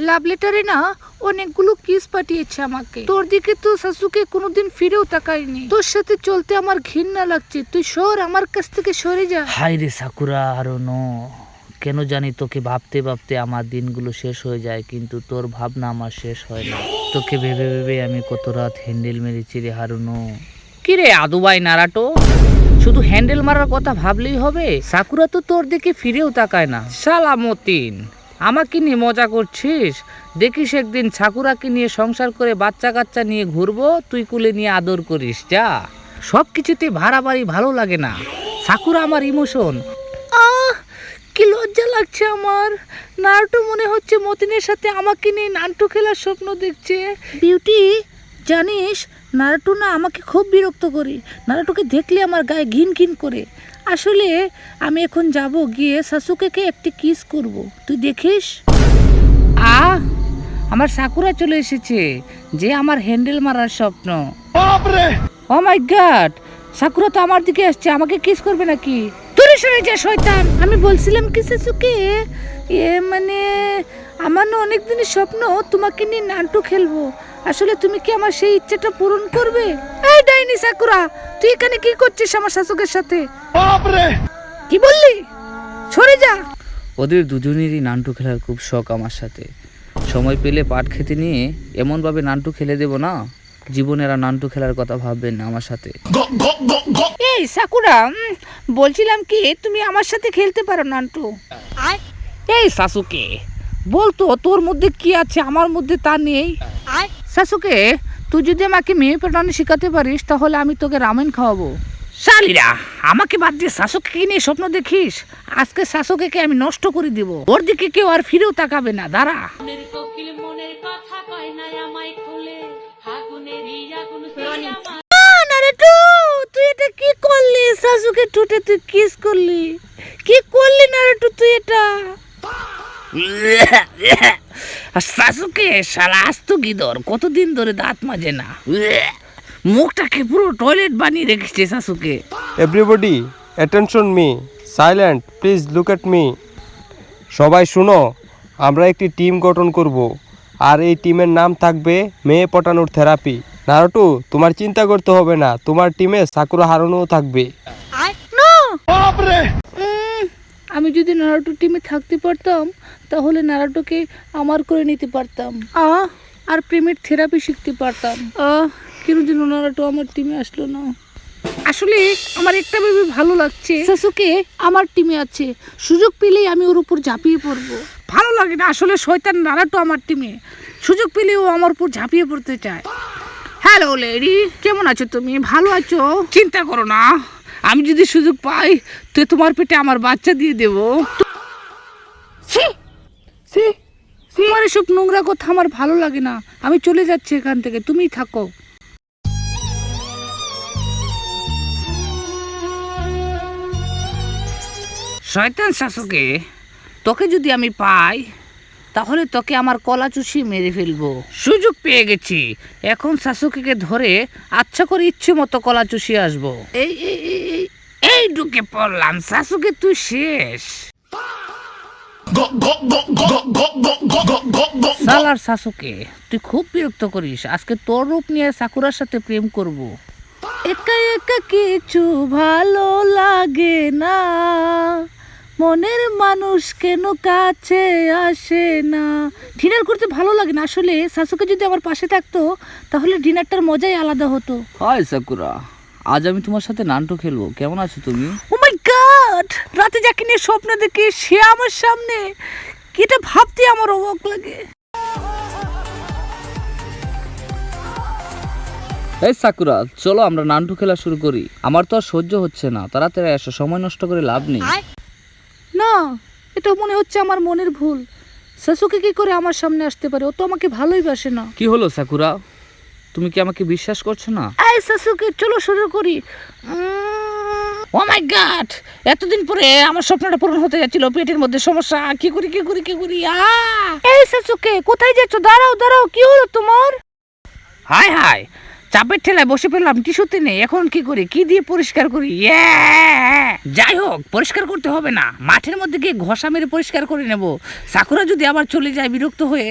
লাভ লেটারে না অনেকগুলো কিস পাঠিয়েছে আমাকে। তোর দিকে তো সাসুকে কোনোদিন ফিরেও তাকায়নি। তোর সাথে চলতে আমার ঘৃণা লাগছে। তুই সর, আমার কাছ থেকে সরে যা। হাই রে সাকুরা, আরো নো কেন জানি তোকে ভাবতে ভাবতে আমার দিনগুলো শেষ হয়ে যায়, কিন্তু তোর ভাবনা আমার শেষ হয় না। তোকে ভেবে ভেবে আমি কত রাত হ্যান্ডেল মেরেছি রে হারুনো। কি রে আদুবাই নারাটো, শুধু হ্যান্ডেল মারার কথা ভাবলেই হবে? সাকুরা তো তোর দিকে ফিরেও তাকায় না। শালা মতিন, আমাকে নিয়ে মজা করছিস? দেখিস একদিন সাকুরাকে নিয়ে সংসার করে বাচ্চা কাচ্চা নিয়ে ঘুরবো, তুই কুলে নিয়ে আদর করিস। যা, সব কিছুতে ভাড়াবাড়ি ভালো লাগে না। সাকুরা আমার ইমোশন। কি লজ্জা লাগছে আমার। নারুটো মনে হচ্ছে মতিনের সাথে আমাকে নিয়ে নান্টু খেলার স্বপ্ন দেখছে। বিউটি, জানিস নারুটো না আমাকে খুব বিরক্ত করে। নারুটোকে দেখলে আমার গায়ে ঘিন ঘিন করে। আসলে আমি এখন যাব, গিয়ে সাসুকেকে একটি কিস করব, তুই দেখিস। আমার সাকুরা চলে এসেছে, যে আমার হ্যান্ডেল মারার স্বপ্ন। ও মাই গড, সাকুরা তো আমার দিকে আসছে, আমাকে কিস করবে নাকি? তুই সরে যা শয়তান। আমি বলছিলাম কি সাসুকে, মানে আমার না অনেক দিনের স্বপ্ন তোমাকে নিয়ে নান্টু খেলবো। আসলে তুমি কি আমার সেই ইচ্ছাটা পূরণ করবে? এই ডাইনি সাকুরা, তুই এখানে কি করছিস আমার শাশুকের সাথে? কি বললি? সরে যা। ওদের দুজনেরই নান্টু খেলার খুব শখ আমার সাথে। সময় পেলে পাট খেতে নিয়ে এমনভাবে নান্টু খেলে দেব না, জীবনের আর নান্টু খেলার কথা ভাববেন না আমার সাথে। এই সাকুরা, বলছিলাম কি তুমি আমার সাথে খেলতে পারো নান্টু? এই সাসুকে, বলতো তোর মধ্যে কি আছে আমার মধ্যে তা নেই? সাসুকে, তুই যদি আমাকে মেয়ে পটানো শেখাতে পারিস তাহলে আমি তোকে রামেন খাওয়াবো। শালিরা, আমাকে বাদ দিয়ে শাশুকে নিয়ে স্বপ্ন দেখিস? আজকে শাশুকে আমি নষ্ট করে দিব। ওর দিকে কেউ আর ফিরেও তাকাবে না। দাঁড়া। নারুটো, তুই এটা কি করলি? সাসুকে ঠোঁটে তুই কিস করলি? কি করলি নারুটো তুই এটা? শাশুকে শালা আস্ত গিদর, কতদিন ধরে দাঁত মাজে না, মুখটাকে পুরো টয়লেট বানিয়ে রেখেছে শাশুকে। Everybody attention me, silent please, look at me. সবাই শুনো, আমরা একটি টিম গঠন করব, আর এই টিমের নাম থাকবে মেয়ে পটানোর থেরাপি। নারুটো, তোমার চিন্তা করতে হবে না, তোমার টিমে সাকুরা হারানোও থাকবে। আমি যদি নারুটো টিমে থাকতে পারতাম তাহলে নারুটোকে আমার করে নিতে পারতাম, আর প্রেমের থেরাপি শিখতে পারতাম। কেন যেন নারুটো আমার টিমে আসলো না। আসলে আমার একটা ভেবে ভালো লাগছে, সাসুকে আমার টিমে আছে, সুযোগ পেলেই আমি ওর উপর ঝাঁপিয়ে পড়বো। ভালো লাগে না আসলে, শয়তান নারাটো আমার টিমে, সুযোগ পেলেও আমার উপর ঝাঁপিয়ে পড়তে চায়। হ্যালো লেডি, কেমন আছো তুমি? ভালো আছো? চিন্তা করো না, আমি যদি সুযোগ পাই তো তোমার পেটে আমার বাচ্চা দিয়ে দেবো। তোমার এসব নোংরা কথা আমার ভালো লাগে না, আমি চলে যাচ্ছি এখান থেকে, তুমিই থাকো। শয়তান শাশুকে, তোকে যদি আমি পাই তাহলে তোকে আমার কলা চুষি মেরে ফেলবো। সুযোগ পেয়ে গেছি, এখন শাশুকে ধরে আচ্ছা করে ইচ্ছে মতো কলা চুষি আসবো। এই এই এই এই এই ঢুকে পড়লাম। শাশুকে তুই শেষ। সালার শাশুকে, তুই খুব বিরক্ত করিস। আজকে তোর রূপ নিয়ে সাকুরার সাথে প্রেম করব। একা একা কিছু ভালো লাগে না, মনের মানুষ কেন কাছে আসে না। ডিনার করতে ভালো লাগে না। আসলে শাশুকে যদি আমার পাশে থাকতো তাহলে ডিনারটার মজাই আলাদা হতো। হাই সাকুরা, আজ আমি তোমার সাথে নান্টু খেলবো, কেমন আছো তুমি? ও মাই গড, রাতে যাকে নিয়ে স্বপ্ন দেখি সে আমার সামনে, এটা ভাবতে আমার অবাক লাগে। এই সাকুরা, চলো আমরা নান্টু খেলা শুরু করি। আমার তো আর সহ্য হচ্ছে না, তাড়াতাড়ি এসো, সময় নষ্ট করে লাভ নেই। না, এটা মনে হচ্ছে আমার মনের ভুল। শাশুকে কি করে আমার সামনে আসতে পারে? ও তো আমাকে ভালোই বাসে না। কি হলো সাকুরা, তুমি কি আমাকে বিশ্বাস করছো না? এই শাশুকে, চলো শুরু করি। ও মাই গড, এতদিন পরে আমার স্বপ্নটা পূরণ হতে যাচ্ছিল, পেটের মধ্যে সমস্যা, কি করি কি করি কি করি। এই শাশুকে, কোথায় যাচ্ছ? দাঁড়াও দাঁড়াও, কি হলো তোমার? হাই হাই, চাপের ঠেলায় বসে পেলাম, টিস্যুতে নেই, এখন কি করি, কি দিয়ে পরিষ্কার করি? যাই হোক, পরিষ্কার করতে হবে না, মাঠের মধ্যে গিয়ে ঘষা মেরে পরিষ্কার করে নেব। সাকুরা যদি আবার চলে যায় বিরক্ত হয়ে,